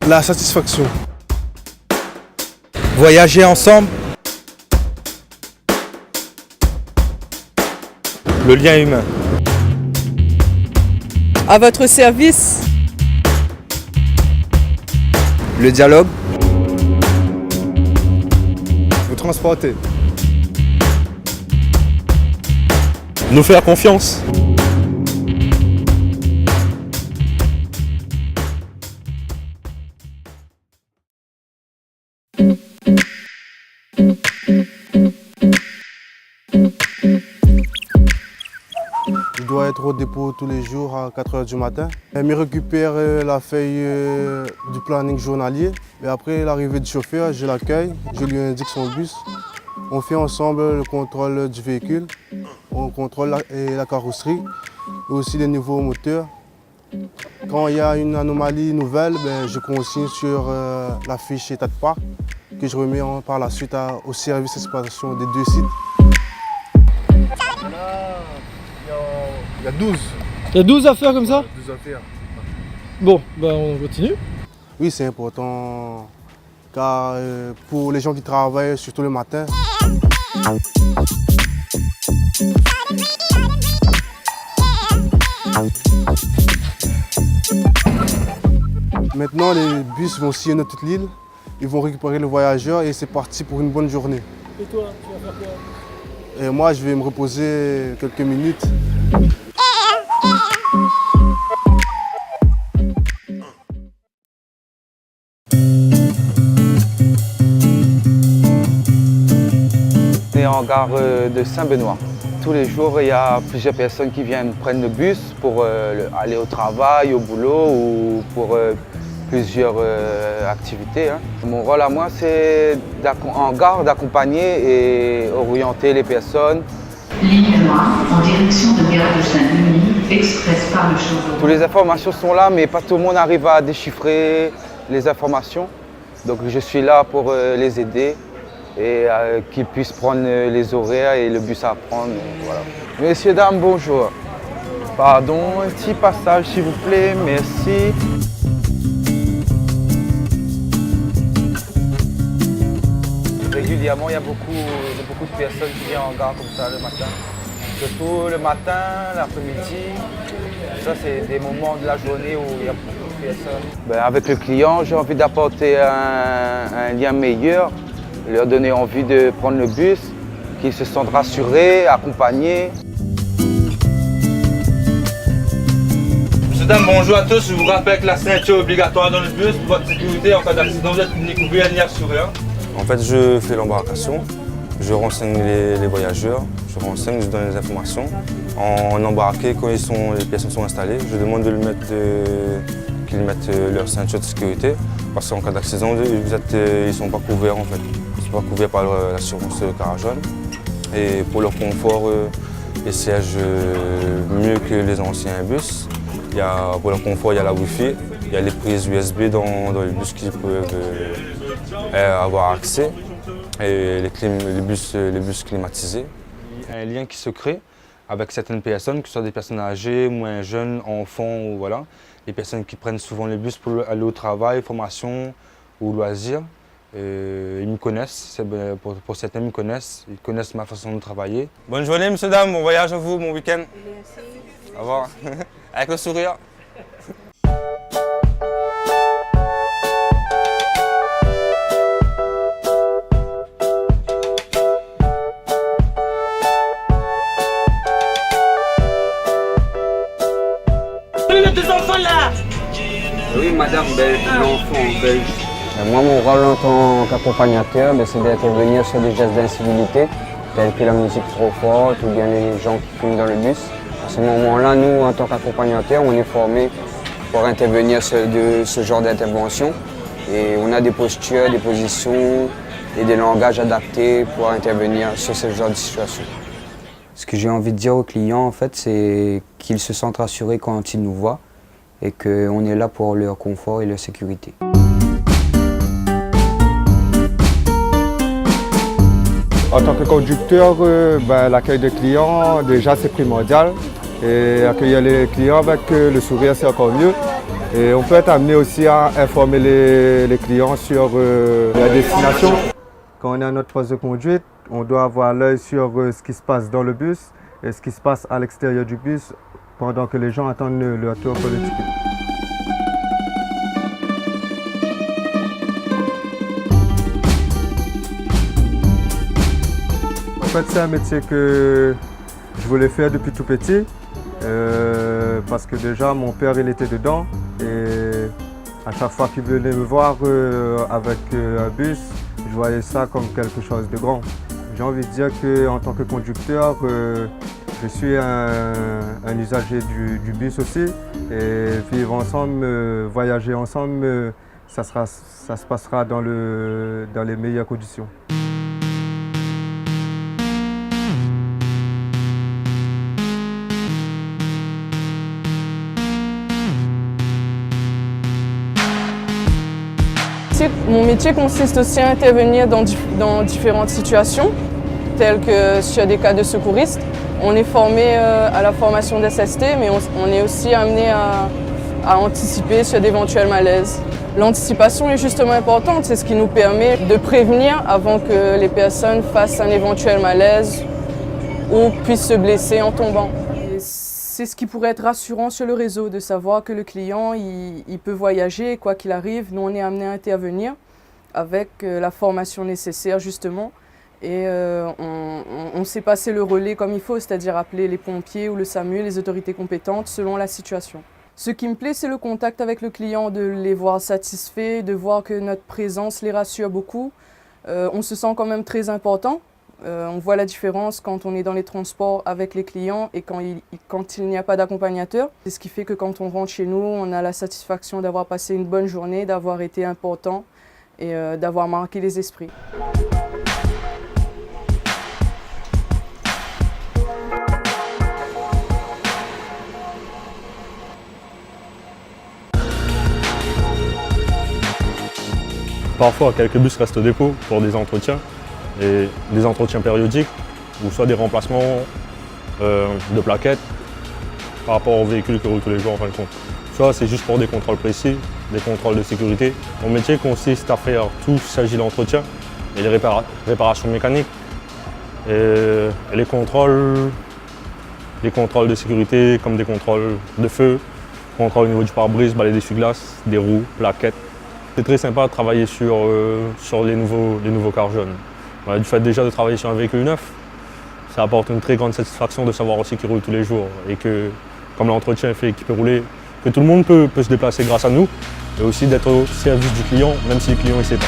La satisfaction. Voyager ensemble. Le lien humain. À votre service. Le dialogue. Vous transporter. Nous faire confiance. Je dois être au dépôt tous les jours à 4 h du matin. Elle me récupère la feuille du planning journalier. Et après l'arrivée du chauffeur, je l'accueille, je lui indique son bus. On fait ensemble le contrôle du véhicule, on contrôle la carrosserie et aussi les niveaux moteurs. Quand il y a une anomalie nouvelle, je consigne sur la fiche état de parc que je remets par la suite au service d'exploitation des 2 sites. Il y a 12. Il y a 12 affaires comme ça? 12 affaires. Bon, on continue. Oui, c'est important car pour les gens qui travaillent, surtout le matin, maintenant les bus vont sillonner toute l'île, ils vont récupérer le voyageur et c'est parti pour une bonne journée. Et toi, tu vas faire quoi? Et moi, je vais me reposer quelques minutes. On est en gare de Saint-Benoît. Tous les jours, il y a plusieurs personnes qui viennent prendre le bus pour aller au travail, au boulot ou pour plusieurs activités. Mon rôle à moi, c'est en gare d'accompagner et orienter les personnes. Ligne noire en direction de Gare de Saint-Denis, express par le chauffeur. Toutes les informations sont là, mais pas tout le monde arrive à déchiffrer les informations. Donc je suis là pour les aider et qu'ils puissent prendre les horaires et le bus à prendre. Voilà. Messieurs, dames, bonjour. Pardon, un petit passage s'il vous plaît, merci. Régulièrement, il y a beaucoup de personnes qui viennent en gare comme ça le matin. Surtout le matin, l'après-midi. Ça, c'est des moments de la journée où il y a beaucoup de personnes. Avec le client, j'ai envie d'apporter un lien meilleur, leur donner envie de prendre le bus, qu'ils se sentent rassurés, accompagnés. Monsieur, dame, bonjour à tous. Je vous rappelle que la ceinture est obligatoire dans le bus pour votre sécurité. En cas d'accident, vous êtes découvert ni assuré. En fait, je fais l'embarcation, je renseigne les voyageurs, je donne les informations. En embarqué, quand les personnes sont installées, je demande qu'ils mettent leur ceinture de sécurité parce qu'en cas d'accident, ils ne sont pas couverts en fait. Ils ne sont pas couverts par l'assurance Carajone. Et pour leur confort, les sièges mieux que les anciens bus. Pour leur confort, il y a la Wi-Fi, il y a les prises USB dans les bus qui peuvent avoir accès et les bus climatisés. Un lien qui se crée avec certaines personnes, que ce soit des personnes âgées, moins jeunes, enfants, ou voilà. Les personnes qui prennent souvent les bus pour aller au travail, formation ou loisirs. Ils me connaissent, pour certains ils connaissent ma façon de travailler. Bonne journée, monsieur, dame, bon voyage à vous, bon week-end. Merci. Au revoir. Avec le sourire. Oui, madame, l'enfant belge. Moi, mon rôle en tant qu'accompagnateur, c'est d'intervenir sur des gestes d'incivilité, tels que la musique trop forte ou bien les gens qui fument dans le bus. À ce moment-là, nous, en tant qu'accompagnateurs, on est formés pour intervenir sur ce genre d'intervention. Et on a des postures, des positions et des langages adaptés pour intervenir sur ce genre de situation. Ce que j'ai envie de dire aux clients, en fait, c'est qu'ils se sentent rassurés quand ils nous voient et qu'on est là pour leur confort et leur sécurité. En tant que conducteur, l'accueil des clients, déjà c'est primordial. Et accueillir les clients avec le sourire, c'est encore mieux. Et on peut être amené aussi à informer les clients sur la destination. Quand on est à notre poste de conduite, on doit avoir l'œil sur ce qui se passe dans le bus et ce qui se passe à l'extérieur du bus pendant que les gens attendent leur tour pour le ticket. En fait, c'est un métier que je voulais faire depuis tout petit parce que déjà mon père il était dedans et à chaque fois qu'il venait me voir avec un bus, je voyais ça comme quelque chose de grand. J'ai envie de dire qu'en tant que conducteur, je suis un usager du bus aussi et vivre ensemble, voyager ensemble, ça se passera dans les meilleures conditions. Mon métier consiste aussi à intervenir dans différentes situations, telles que sur des cas de secouristes. On est formé à la formation d'SST, mais on est aussi amené à anticiper sur d'éventuels malaises. L'anticipation est justement importante, c'est ce qui nous permet de prévenir avant que les personnes fassent un éventuel malaise ou puissent se blesser en tombant. C'est ce qui pourrait être rassurant sur le réseau, de savoir que le client il peut voyager, quoi qu'il arrive. Nous, on est amené à intervenir avec la formation nécessaire justement. Et on sait passer le relais comme il faut, c'est-à-dire appeler les pompiers ou le SAMU, les autorités compétentes, selon la situation. Ce qui me plaît, c'est le contact avec le client, de les voir satisfaits, de voir que notre présence les rassure beaucoup. On se sent quand même très important. On voit la différence quand on est dans les transports avec les clients et quand il n'y a pas d'accompagnateur. C'est ce qui fait que quand on rentre chez nous, on a la satisfaction d'avoir passé une bonne journée, d'avoir été important et d'avoir marqué les esprits. Parfois, quelques bus restent au dépôt pour des entretiens, et des entretiens périodiques, ou soit des remplacements de plaquettes par rapport aux véhicules qui roulent tous les jours en fin de compte. Soit c'est juste pour des contrôles précis, des contrôles de sécurité. Mon métier consiste à faire tout ce qui s'agit d'entretien et les réparations mécaniques. Et les contrôles de sécurité comme des contrôles de feu, contrôle au niveau du pare-brise, balai d'essuie-glace, des roues, plaquettes. C'est très sympa de travailler sur les nouveaux cars jaunes. Du fait déjà de travailler sur un véhicule neuf, ça apporte une très grande satisfaction de savoir aussi qu'il roule tous les jours et que, comme l'entretien fait qu'il peut rouler, que tout le monde peut se déplacer grâce à nous et aussi d'être au service du client, même si le client ne sait pas.